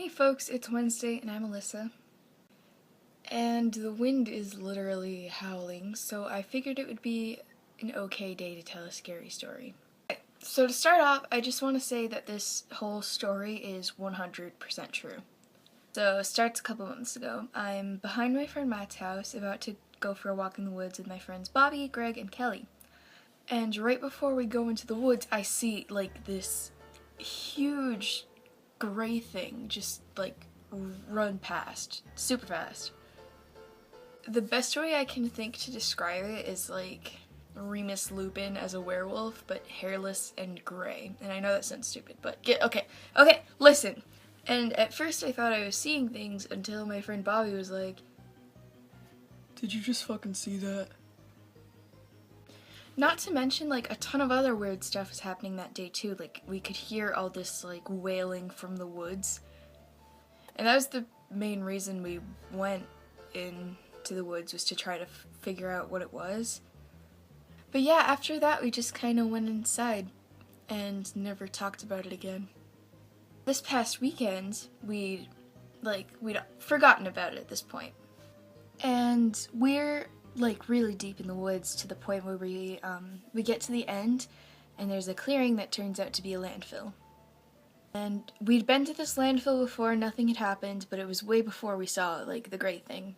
Hey folks, it's Wednesday and I'm Alyssa. And the wind is literally howling, so I figured it would be an okay day to tell a scary story. So to start off, I just want to say that this whole story is 100% true. So it starts a couple months ago. I'm behind my friend Matt's house, about to go for a walk in the woods with my friends Bobby, Greg, and Kelly. And right before we go into the woods, I see like this huge gray thing just like run past super fast. The best way I can think to describe it is like Remus Lupin as a werewolf, but hairless and gray. And I know that sounds stupid, but okay, listen. And at first I thought I was seeing things until my friend Bobby was like, "Did you just fucking see that?" Not to mention, like, a ton of other weird stuff was happening that day, too. Like, we could hear all this, like, wailing from the woods. And that was the main reason we went into the woods, was to try to figure out what it was. But yeah, after that, we just kind of went inside and never talked about it again. This past weekend, we'd forgotten about it at this point. And we're like really deep in the woods to the point where we get to the end and there's a clearing that turns out to be a landfill. And we'd been to this landfill before, nothing had happened, but it was way before we saw like the gray thing.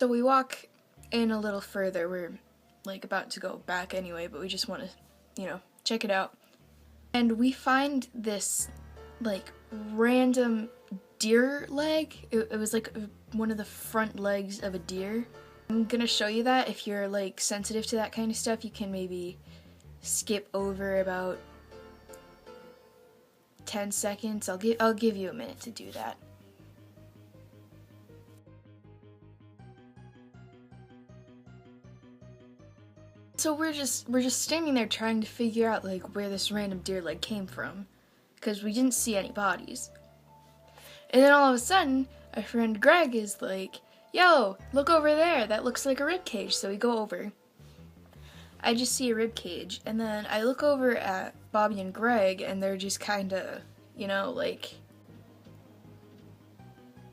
So we walk in a little further. We're like about to go back anyway, but we just want to, check it out. And we find this like random deer leg. It was like one of the front legs of a deer. I'm gonna show you that. If you're like sensitive to that kind of stuff, you can maybe skip over about 10 seconds. I'll give you a minute to do that. So we're just standing there trying to figure out like where this random deer leg came from, because we didn't see any bodies. And then all of a sudden, our friend Greg is like, "Yo, look over there, that looks like a rib cage." So we go over. I just see a rib cage, and then I look over at Bobby and Greg, and they're just kinda,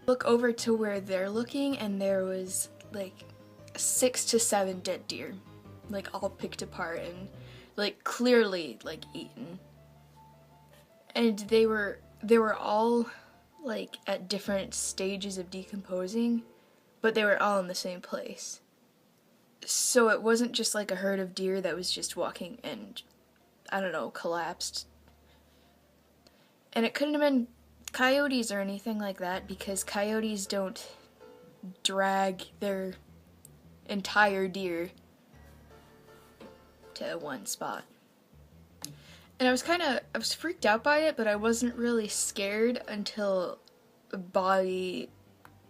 look over to where they're looking, and there was like 6 to 7 dead deer, like all picked apart and like clearly like eaten. And they were all like at different stages of decomposing, but they were all in the same place. So it wasn't just like a herd of deer that was just walking and, I don't know, collapsed. And it couldn't have been coyotes or anything like that, because coyotes don't drag their entire deer to one spot. And I was freaked out by it, but I wasn't really scared until Bobby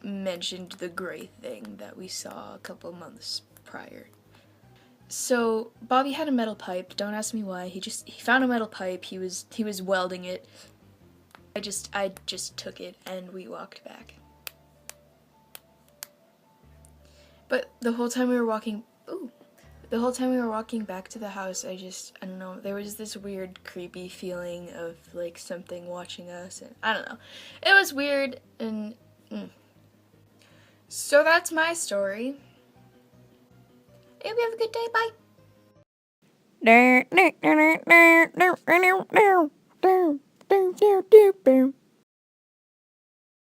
mentioned the gray thing that we saw a couple months prior. So Bobby had a metal pipe. Don't ask me why. He found a metal pipe. He was welding it. I just took it and we walked back. But the whole time we were walking back to the house, I don't know, there was this weird creepy feeling of like something watching us, and I don't know. It was weird, and So that's my story. I hope you have a good day. Bye.